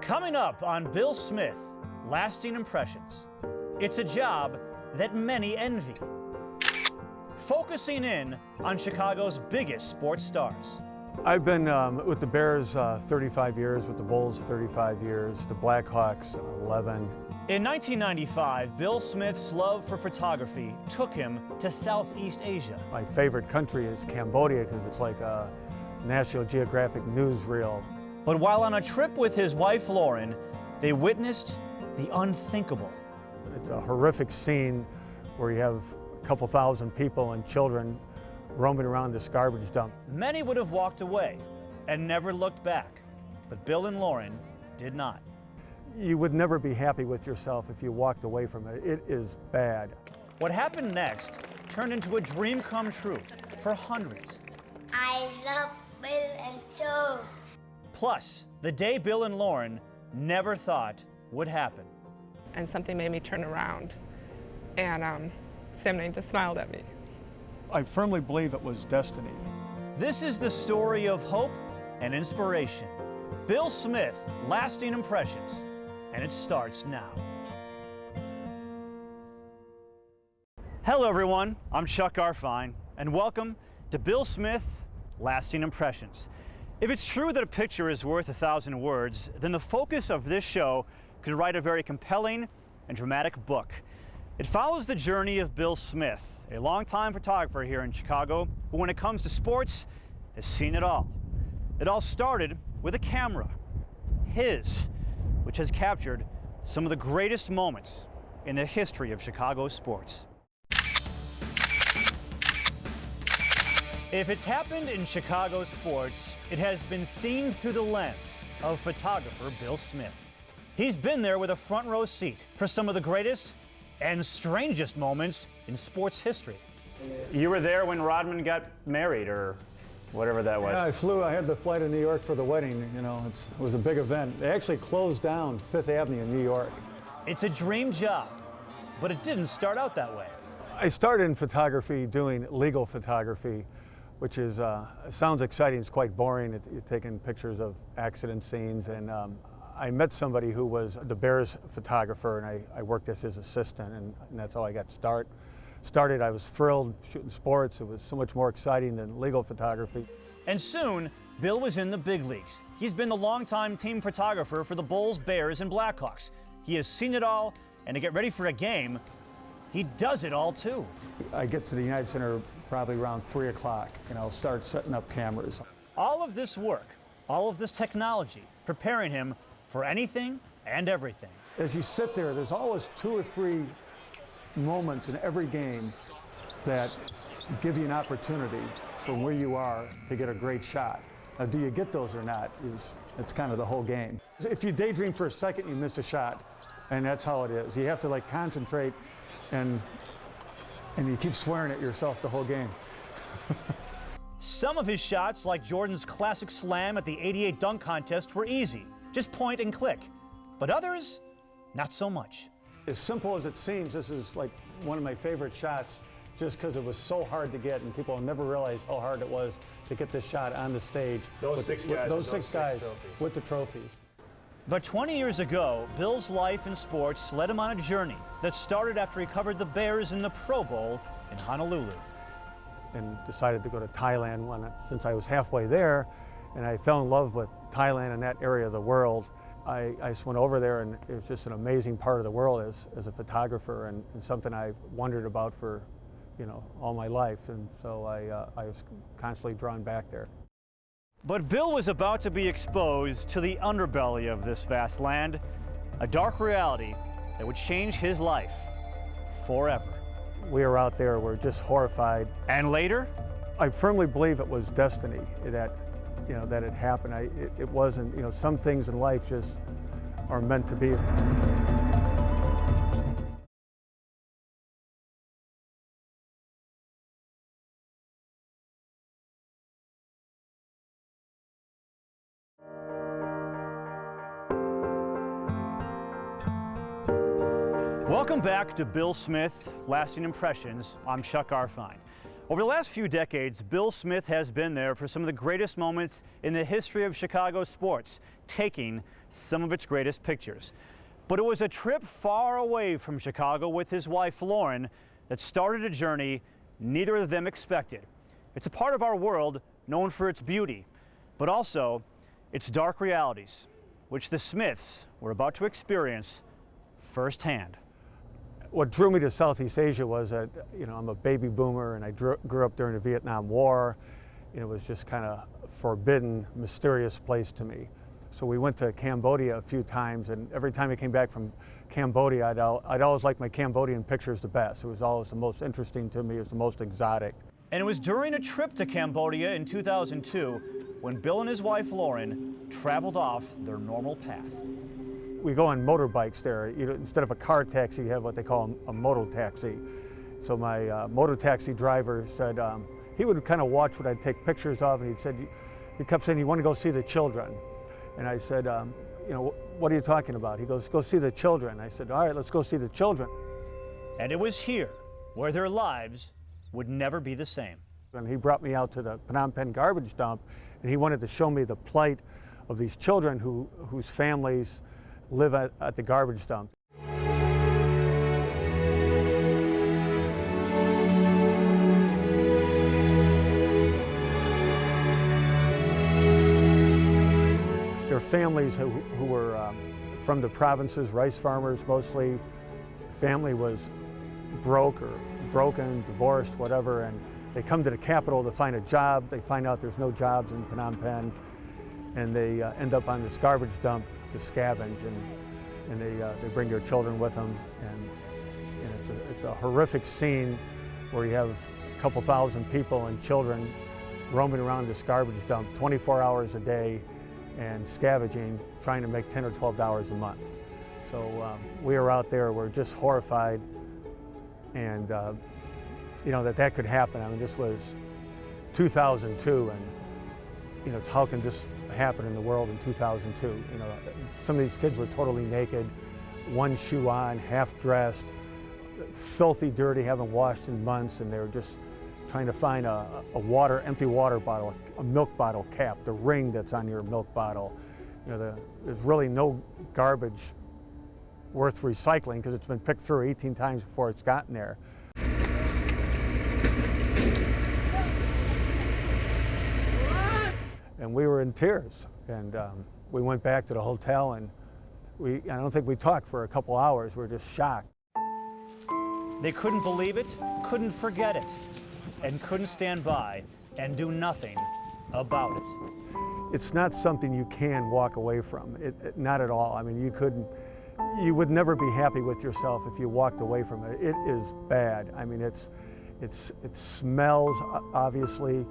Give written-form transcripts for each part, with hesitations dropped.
Coming up on Bill Smith, Lasting Impressions. It's a job that many envy. Focusing in on Chicago's biggest sports stars. I've been with the Bears 35 years, with the Bulls 35 years, the Blackhawks 11. In 1995, Bill Smith's love for photography took him to Southeast Asia. My favorite country is Cambodia because it's like a National Geographic newsreel. But while on a trip with his wife Lauren, they witnessed the unthinkable. It's a horrific scene where you have a couple thousand people and children roaming around this garbage dump. Many would have walked away and never looked back, but Bill and Lauren did not. You would never be happy with yourself if you walked away from it. It is bad. What happened next turned into a dream come true for hundreds. I love Bill and Joe. Plus, the day Bill and Lauren never thought would happen. And something made me turn around, and Sam just smiled at me. I firmly believe it was destiny. This is the story of hope and inspiration. Bill Smith, Lasting Impressions, and it starts now. Hello everyone, I'm Chuck Garfien, and welcome to Bill Smith, Lasting Impressions. If it's true that a picture is worth 1,000 words, then the focus of this show could write a very compelling and dramatic book. It follows the journey of Bill Smith, a longtime photographer here in Chicago, who when it comes to sports, has seen it all. It all started with a camera, his, which has captured some of the greatest moments in the history of Chicago sports. If it's happened in Chicago sports, it has been seen through the lens of photographer Bill Smith. He's been there with a front row seat for some of the greatest and strangest moments in sports history. You were there when Rodman got married, or whatever that was. Yeah, I had the flight to New York for the wedding. You know, it was a big event. They actually closed down Fifth Avenue in New York. It's a dream job, but it didn't start out that way. I started in photography doing legal photography, which is sounds exciting. It's quite boring. You're taking pictures of accident scenes, and I met somebody who was the Bears photographer, and I worked as his assistant, and that's how I got started. I was thrilled shooting sports. It was so much more exciting than legal photography. And soon, Bill was in the big leagues. He's been the longtime team photographer for the Bulls, Bears, and Blackhawks. He has seen it all, and to get ready for a game, he does it all too. I get to the United Center probably around 3 o'clock, and I'll start setting up cameras. All of this work, all of this technology, preparing him for anything and everything. As you sit there, there's always 2 or 3 moments in every game that give you an opportunity from where you are to get a great shot. Now, do you get those or not? It's kind of the whole game. If you daydream for a second, you miss a shot, and that's how it is. You have to like concentrate, and you keep swearing at yourself the whole game. Some of his shots, like Jordan's classic slam at the '88 dunk contest, were easy. Just point and click. But others, not so much. As simple as it seems, this is like one of my favorite shots just because it was so hard to get, and people will never realize how hard it was to get this shot on the stage. Those six guys with the trophies. But 20 years ago, Bill's life in sports led him on a journey that started after he covered the Bears in the Pro Bowl in Honolulu. And decided to go to Thailand since I was halfway there, and I fell in love with Thailand and that area of the world. I just went over there, and it was just an amazing part of the world as a photographer, and something I wondered about for, all my life. And so I was constantly drawn back there. But Bill was about to be exposed to the underbelly of this vast land, a dark reality that would change his life forever. We were out there, we're just horrified. And later? I firmly believe it was destiny that it happened. It wasn't, some things in life just are meant to be. Welcome back to Bill Smith, Lasting Impressions. I'm Chuck Garfien. Over the last few decades, Bill Smith has been there for some of the greatest moments in the history of Chicago sports, taking some of its greatest pictures. But it was a trip far away from Chicago with his wife, Lauren, that started a journey neither of them expected. It's a part of our world known for its beauty, but also its dark realities, which the Smiths were about to experience firsthand. What drew me to Southeast Asia was that, I'm a baby boomer and I grew up during the Vietnam War. It was just kind of forbidden, mysterious place to me. So we went to Cambodia a few times, and every time I came back from Cambodia, I'd always like my Cambodian pictures the best. It was always the most interesting to me. It was the most exotic. And it was during a trip to Cambodia in 2002 when Bill and his wife Lauren traveled off their normal path. We go on motorbikes there. Instead of a car taxi, you have what they call a moto taxi. So my moto taxi driver said he would kind of watch what I'd take pictures of, and he kept saying, "You want to go see the children?" And I said, "What are you talking about?" He goes, "Go see the children." I said, "All right, let's go see the children." And it was here where their lives would never be the same. And he brought me out to the Phnom Penh garbage dump, and he wanted to show me the plight of these children whose families live at the garbage dump. There are families who were from the provinces, rice farmers mostly. Family was broke or broken, divorced, whatever, and they come to the capital to find a job. They find out there's no jobs in Phnom Penh, and they end up on this garbage dump to scavenge, and they bring their children with them, and it's a horrific scene where you have a couple thousand people and children roaming around this garbage dump 24 hours a day and scavenging, trying to make $10 or $12 a month. So we were out there, we're just horrified, and that could happen. I mean, this was 2002, and how can this happen in the world in 2002? Some of these kids were totally naked, one shoe on, half dressed, filthy, dirty, haven't washed in months, and they were just trying to find a empty water bottle, a milk bottle cap, the ring that's on your milk bottle. There's really no garbage worth recycling because it's been picked through 18 times before it's gotten there. And we were in tears, and we went back to the hotel, and I don't think we talked for a couple hours. We were just shocked. They couldn't believe it, couldn't forget it, and couldn't stand by and do nothing about it. It's not something you can walk away from, not at all. I mean, you would never be happy with yourself if you walked away from it. It is bad. I mean, it smells, obviously.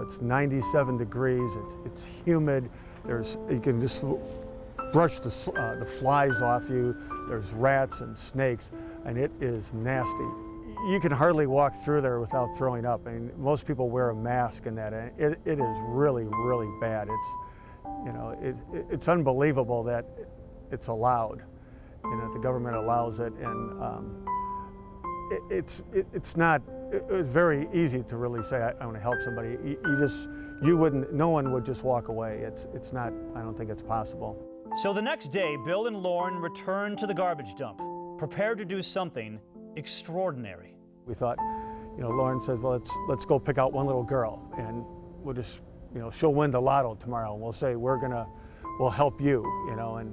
It's 97 degrees, it's humid, you can just brush the flies off you, there's rats and snakes, and it is nasty. You can hardly walk through there without throwing up. I mean, most people wear a mask and that, and it is really, really bad. It's unbelievable that it's allowed, the government allows it, and it's very easy to really say, I want to help somebody. No one would just walk away. It's not, I don't think it's possible. So the next day, Bill and Lauren returned to the garbage dump, prepared to do something extraordinary. We thought, Lauren says, well, let's go pick out one little girl, and we'll just, she'll win the lotto tomorrow, and we'll say, we'll help you, and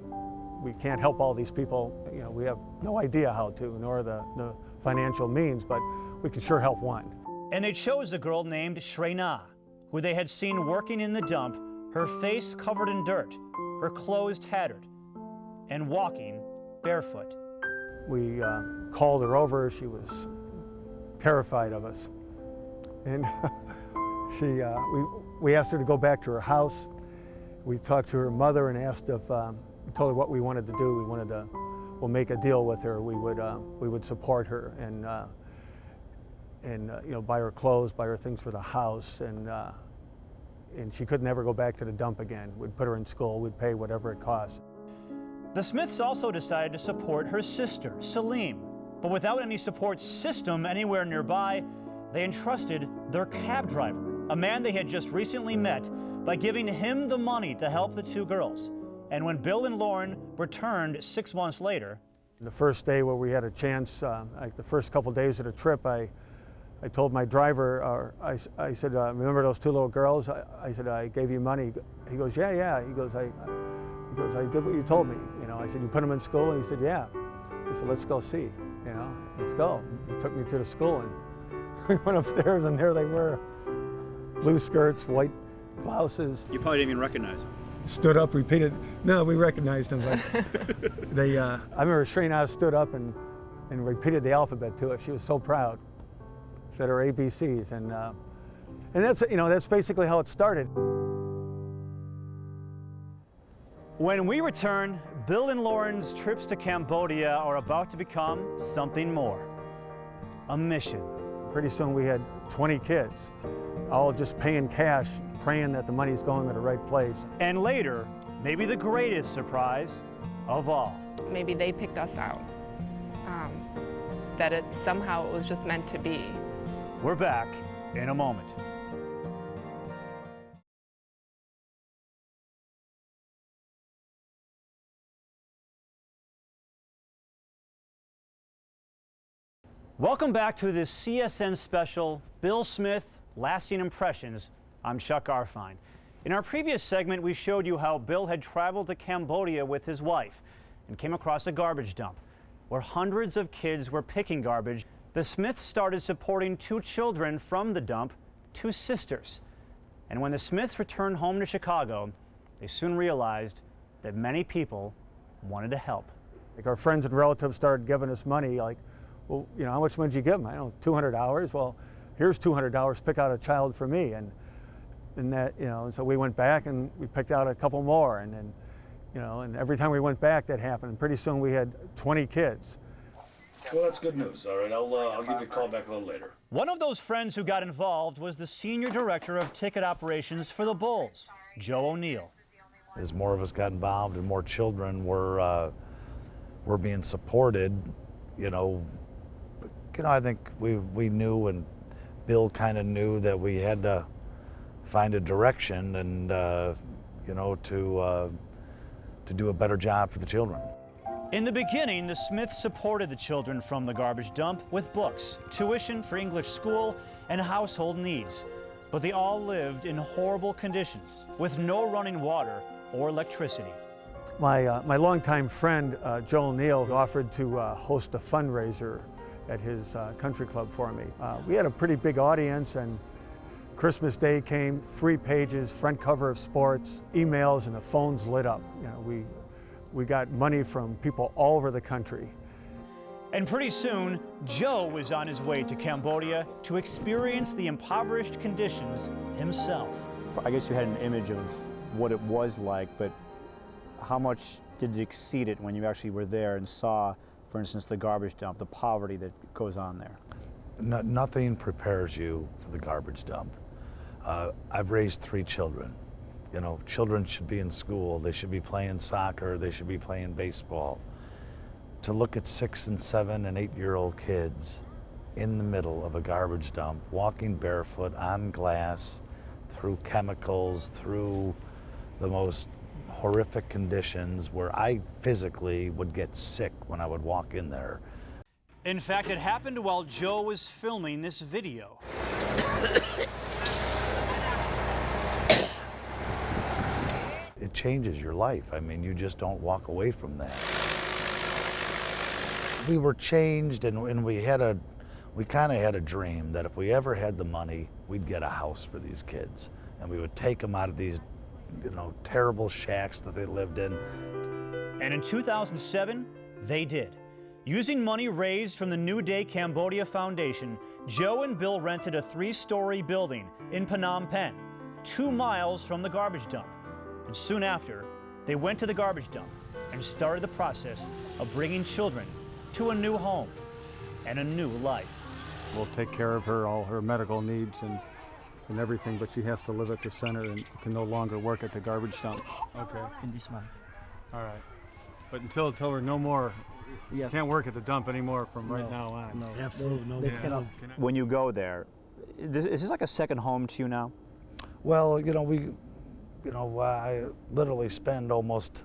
we can't help all these people. We have no idea how to, nor the financial means, but we can sure help one. And they chose a girl named Shrena, who they had seen working in the dump, her face covered in dirt, her clothes tattered, and walking barefoot. We called her over. She was terrified of us. And we asked her to go back to her house. We talked to her mother and asked if, we told her what we wanted to do. We'll make a deal with her. We would support her and buy her clothes, buy her things for the house, and she could never go back to the dump again. We'd put her in school. We'd pay whatever it cost. The Smiths also decided to support her sister, Salim, but without any support system anywhere nearby, they entrusted their cab driver, a man they had just recently met, by giving him the money to help the two girls. And when Bill and Lauren returned 6 months later, The first day where we had a chance, like the first couple days of the trip, I told my driver, I said, remember those two little girls? I said, I gave you money. He goes, yeah. He goes, I did what you told me. You know, I said, you put them in school? And he said, yeah. I said, let's go see, you know, let's go. He took me to the school and we went upstairs and there they were. Blue skirts, white blouses. you probably didn't even recognize them. Stood up, repeated. No, we recognized them, but they, I remember Shrina stood up and repeated the alphabet to us. She was so proud. Said her ABCs, and that's, you know, that's basically how it started. When we return, Bill and Lauren's trips to Cambodia are about to become something more. A mission. Pretty soon we had 20 kids, all just paying cash, praying that the money's going to the right place. And later, maybe the greatest surprise of all. Maybe they picked us out. That somehow it was just meant to be. We're back in a moment. Welcome back to this CSN special, Bill Smith, Lasting Impressions. I'm Chuck Garfien. In our previous segment, we showed you how Bill had traveled to Cambodia with his wife and came across a garbage dump where hundreds of kids were picking garbage. The Smiths started supporting two children from the dump, two sisters. And when the Smiths returned home to Chicago, they soon realized that many people wanted to help. Like our friends and relatives started giving us money, like, well, you know, how much money did you give them? I don't know, $200. Well, here's $200, pick out a child for me. And that, you know, and so we went back and we picked out a couple more. And then, you know, and every time we went back, that happened. And pretty soon we had 20 kids. Well, that's good news. All right, I'll give you a call back a little later. One of those friends who got involved was the senior director of ticket operations for the Bulls, Joe O'Neill. As more of us got involved and more children were being supported, you know, I think we knew, and Bill kind of knew, that we had to find a direction and you know, to do a better job for the children. In the beginning, the Smiths supported the children from the garbage dump with books, tuition for English school, and household needs. But they all lived in horrible conditions with no running water or electricity. My longtime friend, Joe O'Neill, offered to host a fundraiser at his country club for me. We had a pretty big audience, and Christmas Day came, 3 pages, front cover of Sports, emails, and the phones lit up. You know, we got money from people all over the country. And pretty soon, Joe was on his way to Cambodia to experience the impoverished conditions himself. I guess you had an image of what it was like, but how much did it exceed it when you actually were there and saw, for instance, the garbage dump, the poverty that goes on there? Nothing prepares you for the garbage dump. I've raised 3 children. You know, children should be in school, they should be playing soccer, they should be playing baseball. To look at 6 and 7 and 8-year-old kids in the middle of a garbage dump, walking barefoot on glass, through chemicals, through the most horrific conditions where I physically would get sick when I would walk in there. In fact, it happened while Joe was filming this video. It changes your life. I mean, you just don't walk away from that. We were changed, and we kind of had a dream that if we ever had the money, we'd get a house for these kids, and we would take them out of these, you know, terrible shacks that they lived in. And in 2007, they did. Using money raised from the New Day Cambodia Foundation, Joe and Bill rented a 3-story building in Phnom Penh, 2 miles from the garbage dump. And soon after, they went to the garbage dump and started the process of bringing children to a new home and a new life. We'll take care of her, all her medical needs and everything, but she has to live at the center and can no longer work at the garbage dump. Okay. In this month. All right. But until we're no more, yes. Can't work at the dump anymore from right now on. No. Absolutely no. They cannot. When you go there, Is this like a second home to you now? Well, I literally spend almost,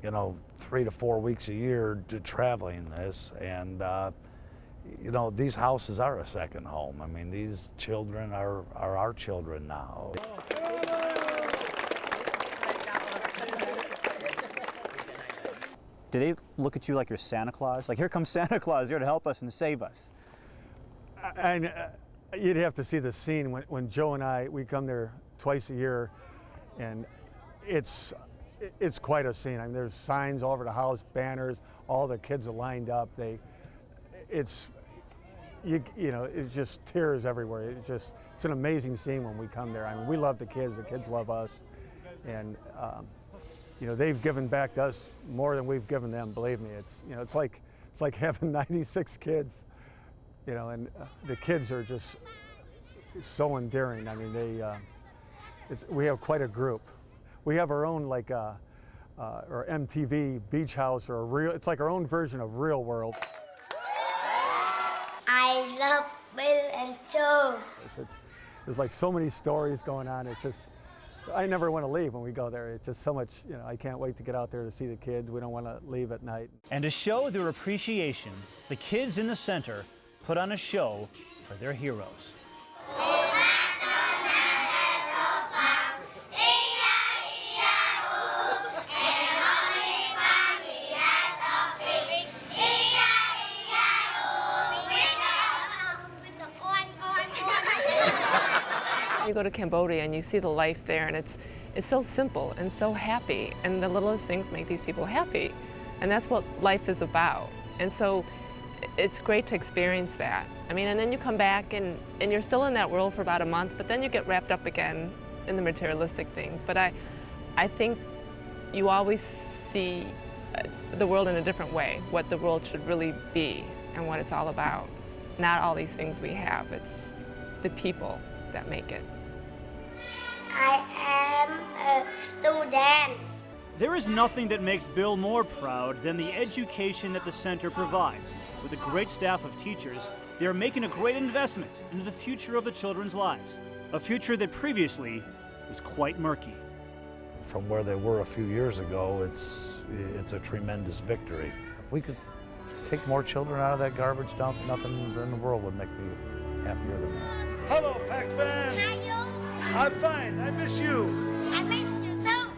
3 to 4 weeks a year traveling this, and these houses are a second home. I mean, these children are our children now. Do they look at you like you're Santa Claus? Like, here comes Santa Claus, here to help us and save us. And you'd have to see the scene when Joe and we come there twice a year, and it's quite a scene. I mean, there's signs all over the house, banners, all the kids are lined up. It's just tears everywhere. It's an amazing scene when we come there. I mean, we love the kids love us, and they've given back to us more than we've given them. Believe me, it's like having 96 kids, and the kids are just so endearing. I mean, we have quite a group. We have our own or MTV beach house, or it's like our own version of Real World. I love Bill and Joe. There's like so many stories going on. It's just, I never want to leave when we go there. It's just so much, I can't wait to get out there to see the kids. We don't want to leave at night. And to show their appreciation, the kids in the center put on a show for their heroes. You go to Cambodia and you see the life there, and it's so simple and so happy, and the littlest things make these people happy, and that's what life is about. And so it's great to experience that. I mean, and then you come back and you're still in that world for about a month, but then you get wrapped up again in the materialistic things. But I think you always see the world in a different way, what the world should really be and what it's all about. Not all these things we have, it's the people that make it. I am a student. There is nothing that makes Bill more proud than the education that the center provides. With a great staff of teachers, they are making a great investment into the future of the children's lives, a future that previously was quite murky. From where they were a few years ago, it's a tremendous victory. If we could take more children out of that garbage dump, nothing in the world would make me happier than that. Hello, Pac fans. Hi, you. I'm fine. I miss you. I miss you too.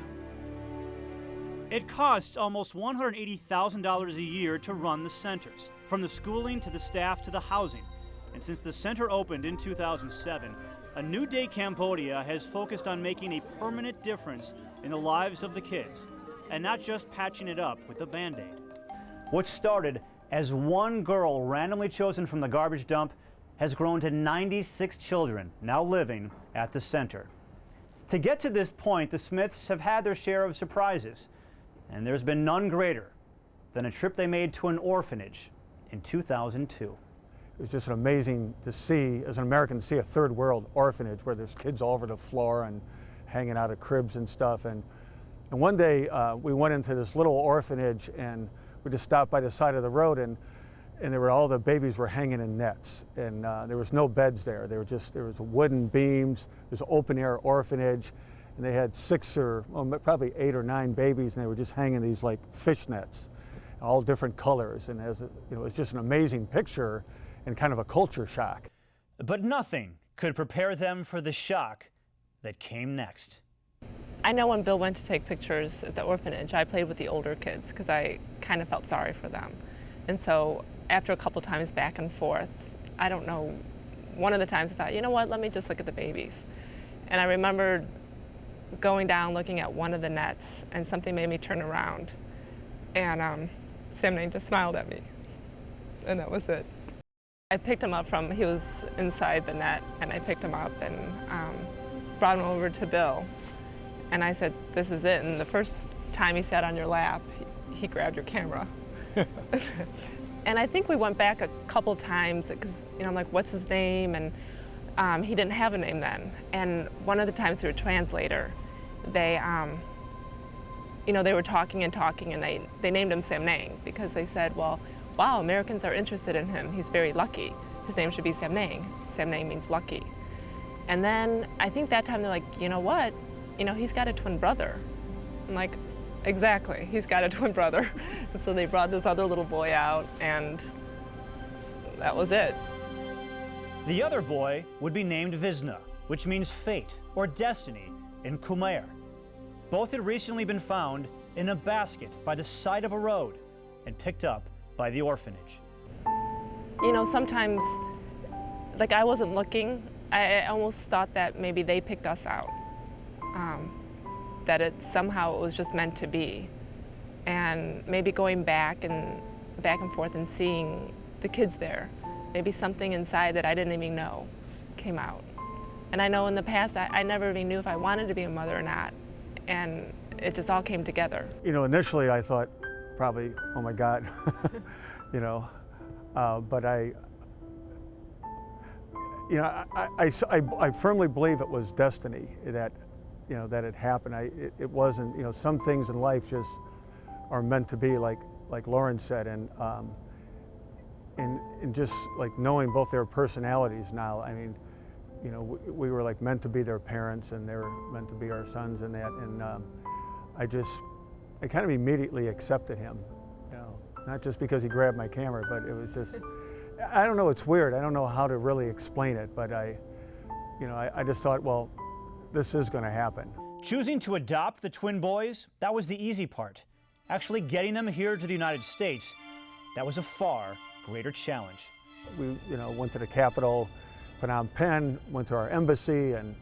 It costs almost $180,000 a year to run the centers, from the schooling to the staff to the housing. And since the center opened in 2007, A New Day Cambodia has focused on making a permanent difference in the lives of the kids, and not just patching it up with a Band-Aid. What started as one girl randomly chosen from the garbage dump has grown to 96 children now living at the center. To get to this point, the Smiths have had their share of surprises, and there's been none greater than a trip they made to an orphanage in 2002. It was just amazing to see, as an American, to see a third world orphanage where there's kids all over the floor and hanging out of cribs and stuff. And one day we went into this little orphanage, and we just stopped by the side of the road, and all the babies were hanging in nets, and there was no beds there. There was wooden beams. It was an open air orphanage, and they had 6 or probably 8 or 9 babies, and they were just hanging these like fish nets, all different colors. And it was just an amazing picture and kind of a culture shock. But nothing could prepare them for the shock that came next. I know when Bill went to take pictures at the orphanage, I played with the older kids because I kind of felt sorry for them. And so after a couple times back and forth, I don't know, one of the times I thought, you know what, let me just look at the babies. And I remembered going down, looking at one of the nets, and something made me turn around. And Sam just smiled at me, and that was it. I picked him up he was inside the net, and I picked him up and brought him over to Bill. And I said, this is it. And the first time he sat on your lap, he grabbed your camera. And I think we went back a couple times because, I'm like, what's his name? And he didn't have a name then. And one of the times through a translator, they were talking, and they named him Sam Nang because they said, well, wow, Americans are interested in him. He's very lucky. his name should be Sam Nang. Sam Nang means lucky. And then I think that time they're like, you know what? He's got a twin brother. I'm like, exactly, he's got a twin brother. And so they brought this other little boy out, and that was it. The other boy would be named Visna, which means fate or destiny in Khmer. Both had recently been found in a basket by the side of a road and picked up by the orphanage. Sometimes, like, I wasn't looking. I almost thought that maybe they picked us out, that it was just meant to be. And maybe going back and forth and seeing the kids there, maybe something inside that I didn't even know came out. And I know in the past, I never even knew if I wanted to be a mother or not. And it just all came together. Initially I thought probably, oh my God, but I firmly believe it was destiny that it happened. It wasn't, some things in life just are meant to be, like Lauren said, and just like knowing both their personalities now. I mean, we were like meant to be their parents, and they were meant to be our sons and that. And I kind of immediately accepted him, not just because he grabbed my camera, but it was just, I don't know, it's weird. I don't know how to really explain it, but I just thought, well, this is going to happen. Choosing to adopt the twin boys, that was the easy part. Actually getting them here to the United States, that was a far greater challenge. We, went to the capital, Phnom Penh, went to our embassy and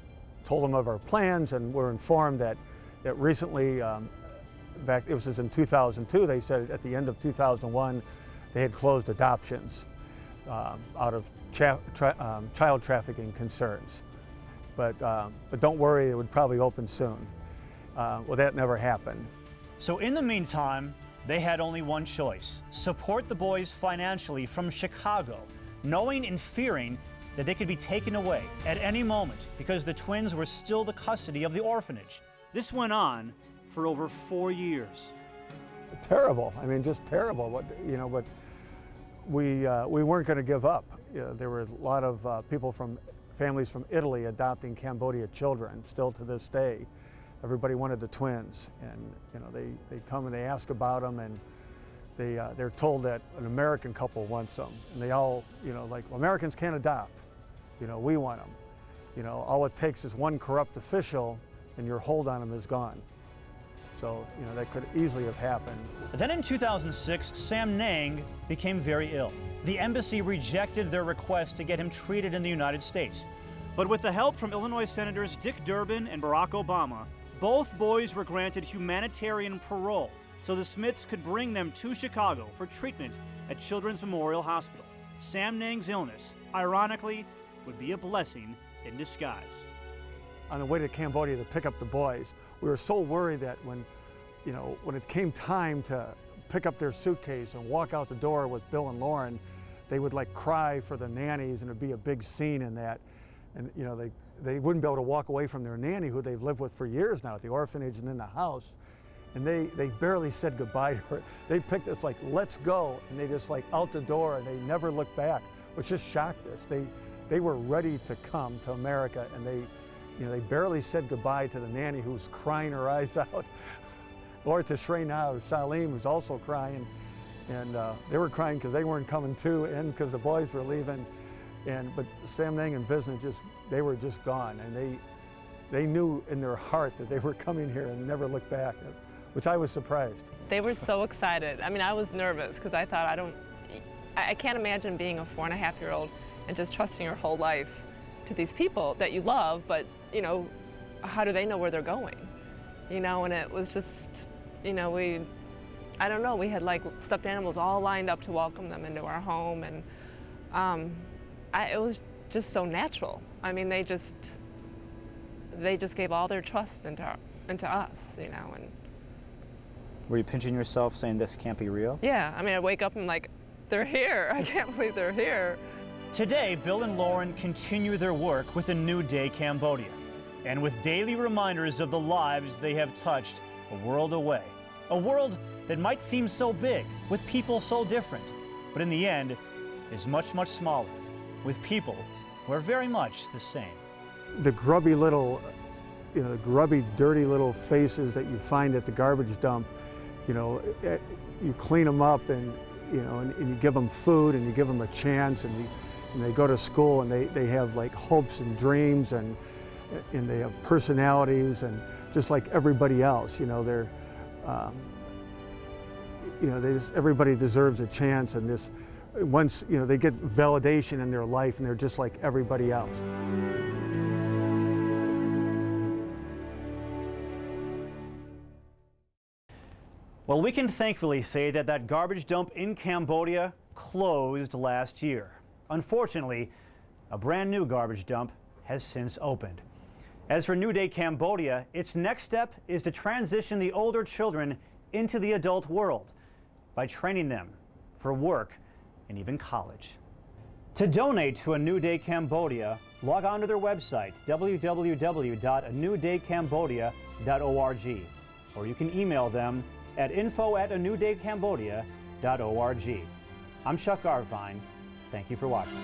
told them of our plans, and were informed that recently, it was in 2002, they said at the end of 2001, they had closed adoptions out of child trafficking concerns. But don't worry, it would probably open soon. Well, that never happened. So in the meantime, they had only one choice: support the boys financially from Chicago, knowing and fearing that they could be taken away at any moment because the twins were still the custody of the orphanage. This went on for over 4 years. Terrible. I mean, just terrible. But we weren't going to give up. There were a lot of families from Italy adopting Cambodia children still to this day. Everybody wanted the twins, and they come and they ask about them, and they're told that an American couple wants them, and they all well, Americans can't adopt. We want them. All it takes is one corrupt official, and your hold on them is gone. So that could easily have happened. Then in 2006, Sam Nang became very ill. The embassy rejected their request to get him treated in the United States. But with the help from Illinois Senators Dick Durbin and Barack Obama, both boys were granted humanitarian parole so the Smiths could bring them to Chicago for treatment at Children's Memorial Hospital. Sam Nang's illness, ironically, would be a blessing in disguise. On the way to Cambodia to pick up the boys, we were so worried that when it came time to pick up their suitcase and walk out the door with Bill and Lauren, they would like cry for the nannies, and it'd be a big scene in that. And they wouldn't be able to walk away from their nanny, who they've lived with for years now at the orphanage and in the house. And they barely said goodbye to her. They picked us like, let's go. And they just like out the door, and they never looked back, which just shocked us. They were ready to come to America, and they barely said goodbye to the nanny, who was crying her eyes out. Or to Shreyna, Salim, who's also crying. And they were crying because they weren't coming too, and because the boys were leaving. But Sam Nang and Visna they were just gone, and they knew in their heart that they were coming here and never looked back, which I was surprised. They were so excited. I mean, I was nervous because I thought, I can't imagine being a 4.5-year-old and just trusting your whole life to these people that you love, but how do they know where they're going? And it was just, I don't know, we had like stuffed animals all lined up to welcome them into our home, and it was just so natural. I mean, they just gave all their trust into us, and. Were you pinching yourself saying this can't be real? Yeah, I mean, I wake up and like, they're here. I can't believe they're here. Today, Bill and Lauren continue their work with A New Day Cambodia, and with daily reminders of the lives they have touched a world away. A world that might seem so big, with people so different, but in the end is much, much smaller. with people who are very much the same. The grubby little, the grubby, dirty little faces that you find at the garbage dump, you clean them up and you give them food and you give them a chance, and they go to school and they have like hopes and dreams and they have personalities, and just like everybody else, everybody deserves a chance, and once they get validation in their life, and they're just like everybody else. Well, we can thankfully say that garbage dump in Cambodia closed last year. Unfortunately, a brand new garbage dump has since opened. As for New Day Cambodia, its next step is to transition the older children into the adult world by training them for work and even college. To donate to A New Day Cambodia, log on to their website, www.anewdaycambodia.org, or you can email them at info@anewdaycambodia.org. I'm Chuck Garfien. Thank you for watching.